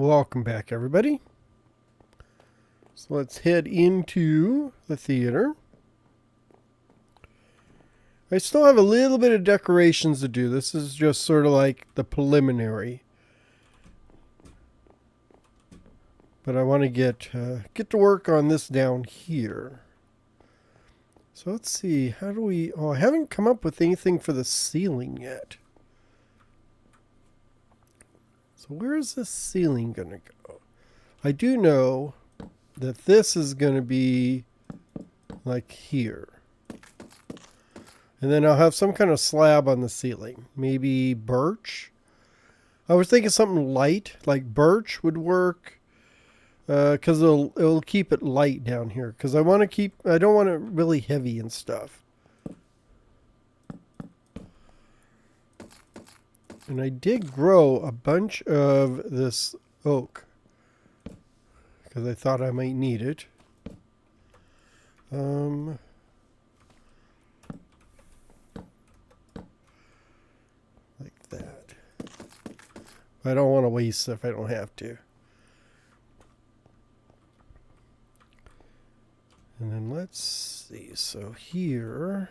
Welcome back, everybody. So let's head into the theater. I still have a little bit of decorations to do. This is just sort of like the preliminary. But I want to get to work on this down here. So let's see, how do we... Oh, I haven't come up with anything for the ceiling yet. So where is the ceiling going to go? I do know that this is going to be like here. And then I'll have some kind of slab on the ceiling. Maybe birch? I was thinking something light, like birch would work. Because it'll keep it light down here. Because I don't want it really heavy and stuff. And I did grow a bunch of this oak. Because I thought I might need it. Like that. I don't want to waste if I don't have to. And then let's see. So here...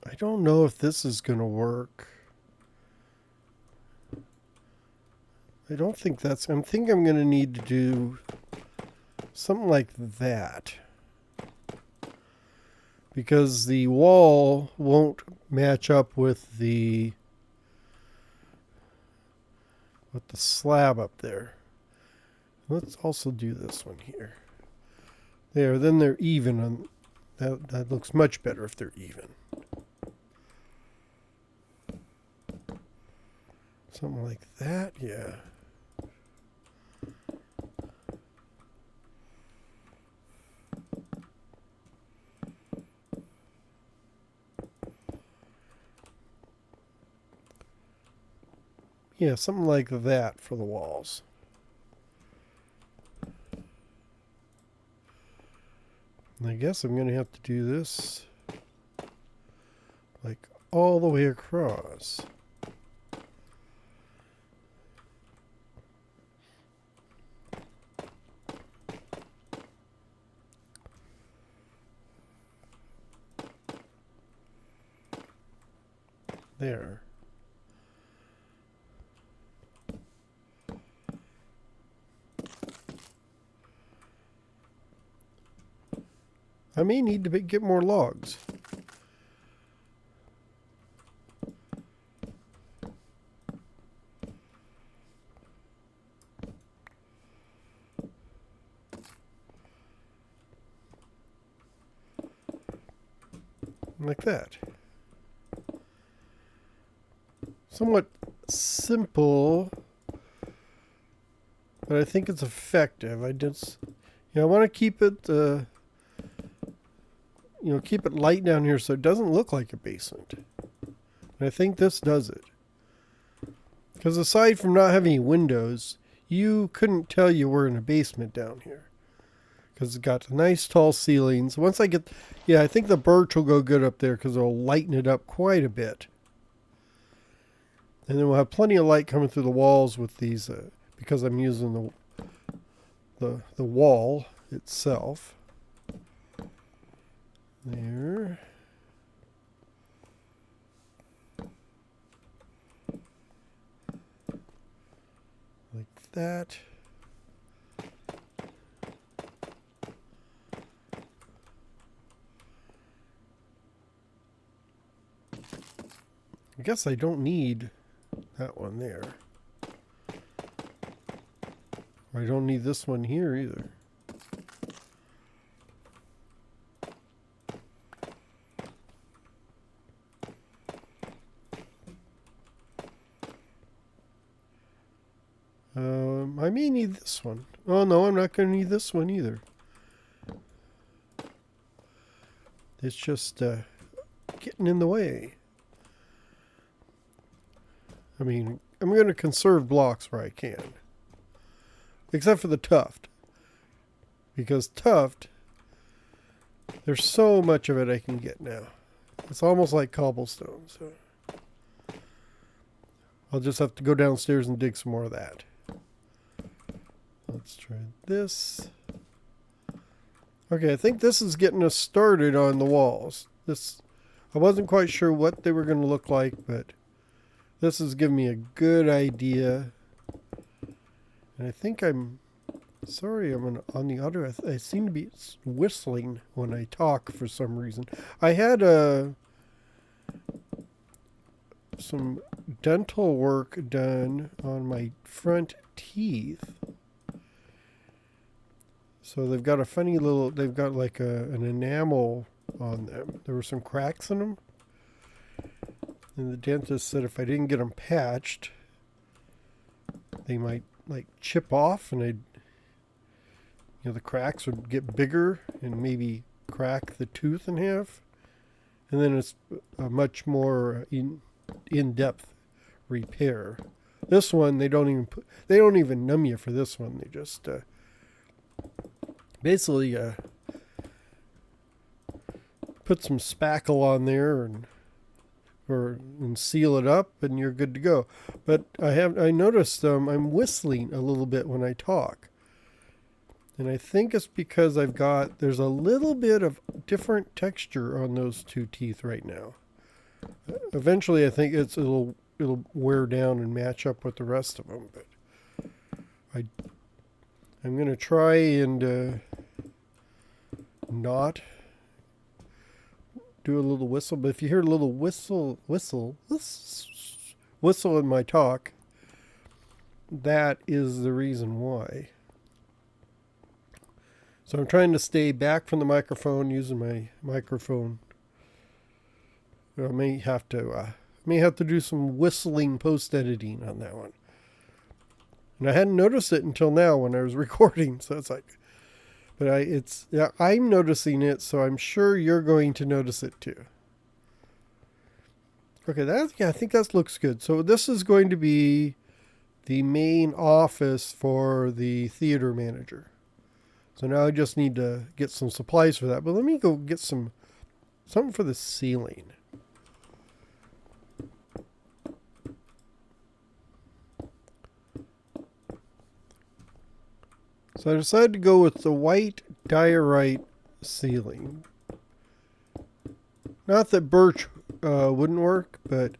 I don't know if this is going to work. I don't think that's... I think I'm going to need to do something like that. Because the wall won't match up with the slab up there. Let's also do this one here. There, then they're even. On that looks much better if they're even. Something like that, yeah. Yeah, something like that for the walls. And I guess I'm going to have to do this like all the way across. There. I may need to get more logs. Like that. Somewhat simple, but I think it's effective. I want to keep it, keep it light down here so it doesn't look like a basement. And I think this does it. Because aside from not having any windows, you couldn't tell you were in a basement down here. Because it's got nice tall ceilings. Once I get, I think the birch will go good up there because it'll lighten it up quite a bit. And then we'll have plenty of light coming through the walls with these, because I'm using the wall itself. There. Like that. I guess I don't need that one there. I don't need this one here either. I may need this one. Oh no, I'm not going to need this one either. It's just getting in the way. I mean, I'm going to conserve blocks where I can. Except for the tuft. Because tuft, there's so much of it I can get now. It's almost like cobblestone. So I'll just have to go downstairs and dig some more of that. Let's try this. Okay, I think this is getting us started on the walls. I wasn't quite sure what they were going to look like, but this is giving me a good idea. And I think I'm sorry, I'm on the other. I seem to be whistling when I talk for some reason. I had some dental work done on my front teeth. So they've got a funny little, they've got like an enamel on them. There were some cracks in them. And the dentist said if I didn't get them patched, they might like chip off and the cracks would get bigger and maybe crack the tooth in half. And then it's a much more in-depth repair. This one, they don't even numb you for this one. They just basically put some spackle on there and seal it up, and you're good to go. But I noticed I'm whistling a little bit when I talk, and I think it's because there's a little bit of different texture on those two teeth right now. Eventually, I think it'll wear down and match up with the rest of them, but I'm going to try and not do a little whistle. But if you hear a little whistle in my talk, that is the reason why. So I'm trying to stay back from the microphone using my microphone. I may have to do some whistling post-editing on that one. And I hadn't noticed it until now when I was recording, so it's like, but I'm noticing it, so I'm sure you're going to notice it too. Okay, I think that looks good. So this is going to be the main office for the theater manager. So now I just need to get some supplies for that. But let me go get something for the ceiling. So I decided to go with the white diorite ceiling. Not that birch wouldn't work, but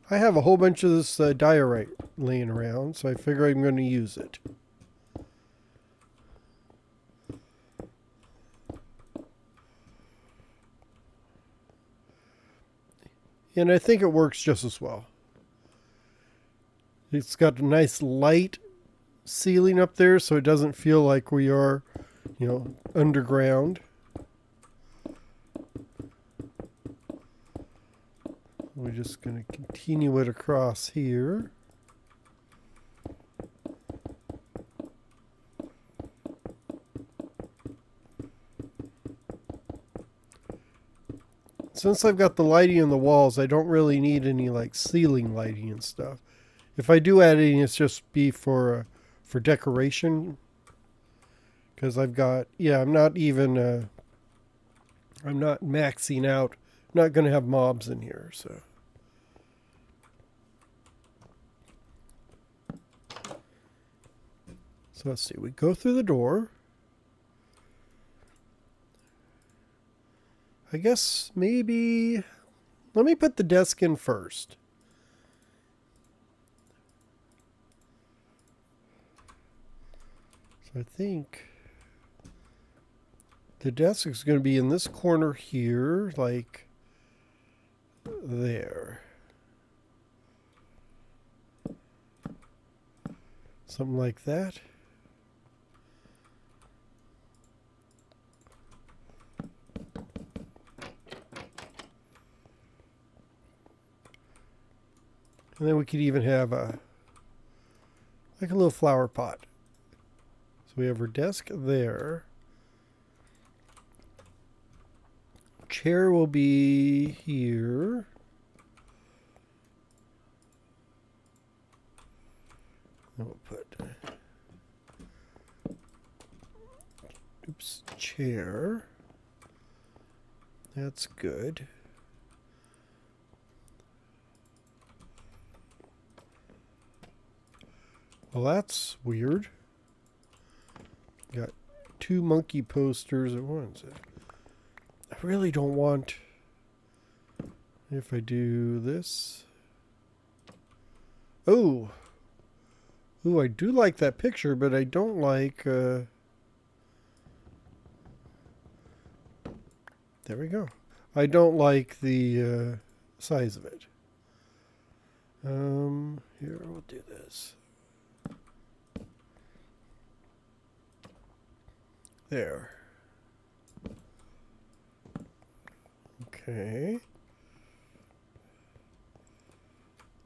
I have a whole bunch of this diorite laying around, so I figure I'm going to use it. And I think it works just as well. It's got a nice light ceiling up there, so it doesn't feel like we are, underground. We're just going to continue it across here. Since I've got the lighting on the walls, I don't really need any like ceiling lighting and stuff. If I do add any, it's just be for decoration. Because I'm not maxing out. I'm not going to have mobs in here, so. So let's see, we go through the door. I guess maybe, let me put the desk in first. So I think the desk is going to be in this corner here, like there. Something like that. And then we could even have like a little flower pot. So we have our desk there. Chair will be here. And we'll put chair. That's good. Well, that's weird. Got two monkey posters at once. I really don't want... If I do this... Oh! Ooh, I do like that picture, but I don't like... There we go. I don't like the size of it. Here, we'll do this. There. Okay.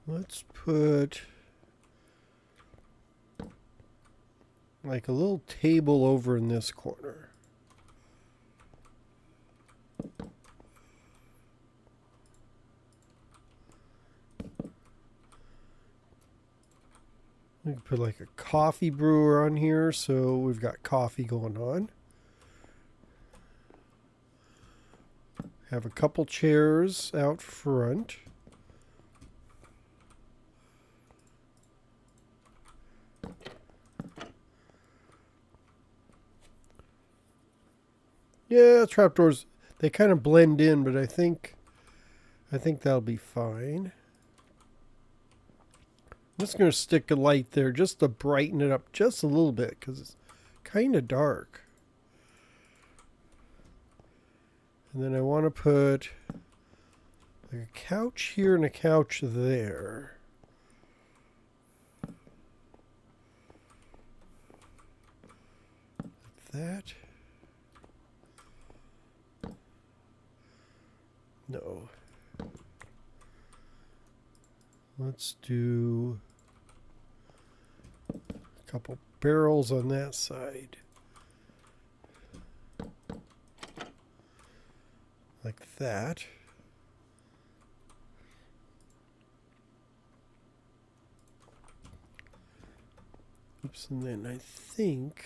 Let's put like a little table over in this corner. We can put like a coffee brewer on here, so we've got coffee going on. Have a couple chairs out front. Yeah, trapdoors, they kind of blend in, but I think that'll be fine. I'm just going to stick a light there just to brighten it up just a little bit because it's kind of dark. And then I want to put like a couch here and a couch there. Like that. No. Let's do a couple barrels on that side. Like that. Oops, and then I think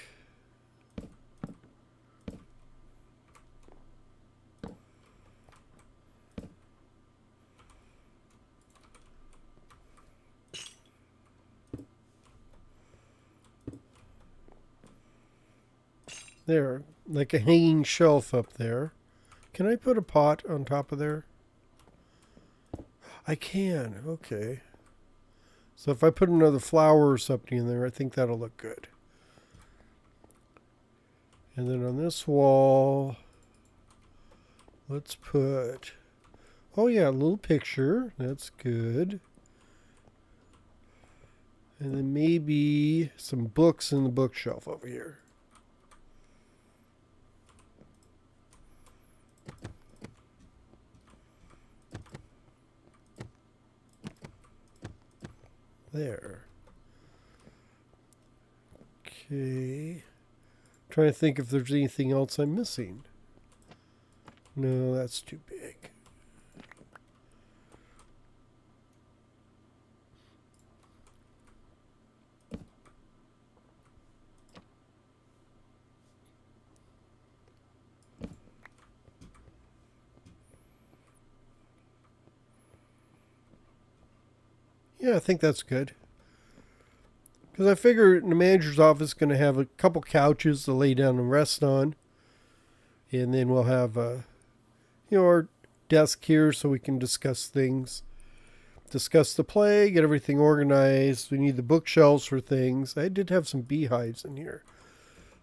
there, like a hanging shelf up there. Can I put a pot on top of there? I can. Okay. So if I put another flower or something in there, I think that'll look good. And then on this wall, let's put... Oh yeah, a little picture. That's good. And then maybe some books in the bookshelf over here. There. Okay. Trying to think if there's anything else I'm missing. No, that's too big. Yeah, I think that's good. Because I figure the manager's office is going to have a couple couches to lay down and rest on. And then we'll have, our desk here so we can discuss things. Discuss the play, get everything organized. We need the bookshelves for things. I did have some beehives in here.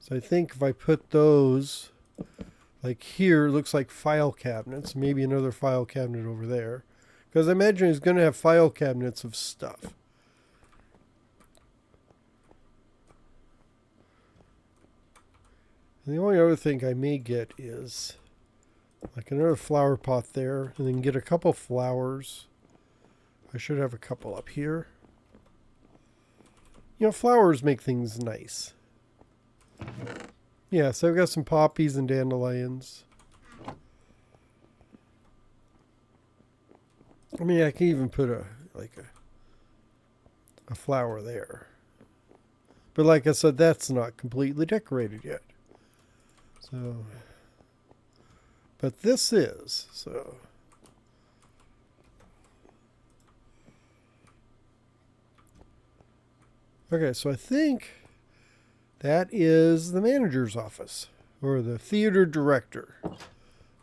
So I think if I put those, like here, it looks like file cabinets. Maybe another file cabinet over there. Because I imagine he's going to have file cabinets of stuff. And the only other thing I may get is like another flower pot there. And then get a couple flowers. I should have a couple up here. Flowers make things nice. Yeah, so I've got some poppies and dandelions. I mean, I can even put a flower there. But like I said, that's not completely decorated yet. So, but this is, so. Okay, so I think that is the manager's office. Or the theater director.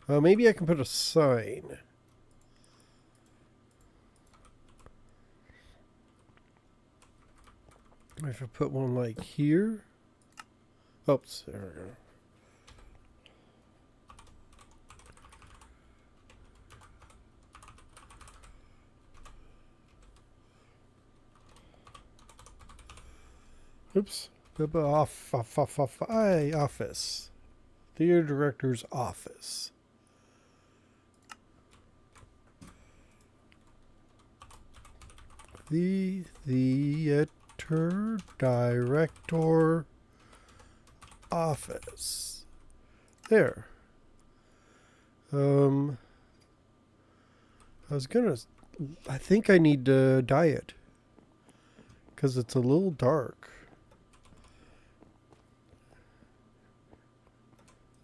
Maybe I can put a sign. If I put one like here. Oops, there we go. Oops. Office. Theater director's office. The theater director office. There. I think I need to dye it because it's a little dark.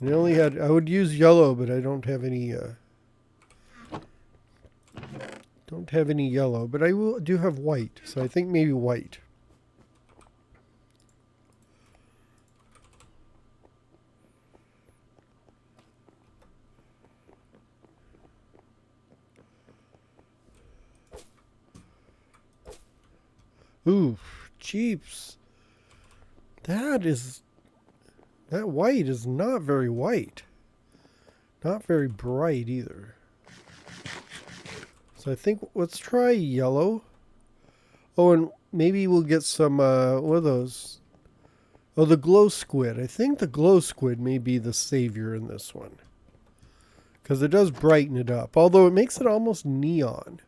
I would use yellow, but I don't have any yellow, but I do have white, so I think maybe white. Ooh, jeeps. That white is not very white. Not very bright either. So I think let's try yellow. Oh, and maybe we'll get some, what are those? Oh, the glow squid. I think the glow squid may be the savior in this one. Because it does brighten it up. Although it makes it almost neon.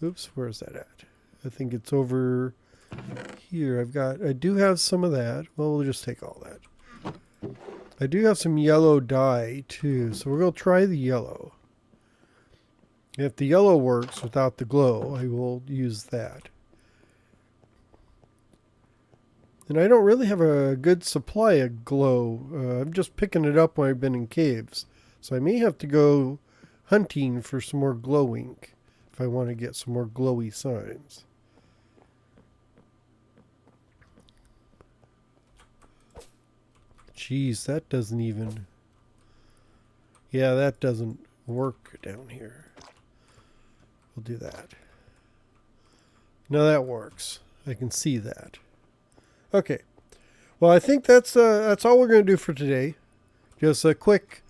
Oops, where is that at? I think it's over here. I do have some of that. Well, we'll just take all that. I do have some yellow dye too, so we're going to try the yellow. If the yellow works without the glow, I will use that. And I don't really have a good supply of glow. I'm just picking it up when I've been in caves. So I may have to go hunting for some more glow ink if I want to get some more glowy signs. Jeez, that doesn't even... Yeah, that doesn't work down here. We'll do that. Now that works. I can see that. Okay. Well, I think that's all we're going to do for today. Just a quick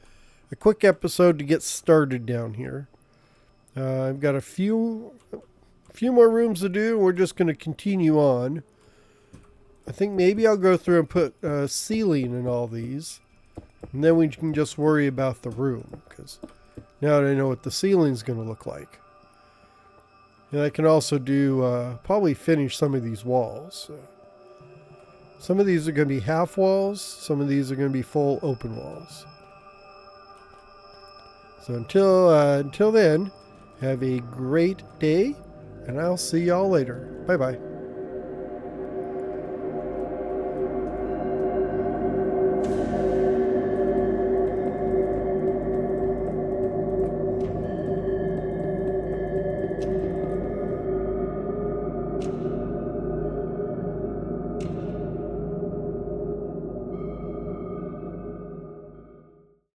episode to get started down here. I've got a few more rooms to do. We're just going to continue on. I think maybe I'll go through and put ceiling in all these. And then we can just worry about the room. Because now I know what the ceiling's going to look like. And I can also do, probably finish some of these walls. Some of these are going to be half walls. Some of these are going to be full open walls. So until then, have a great day. And I'll see y'all later. Bye-bye.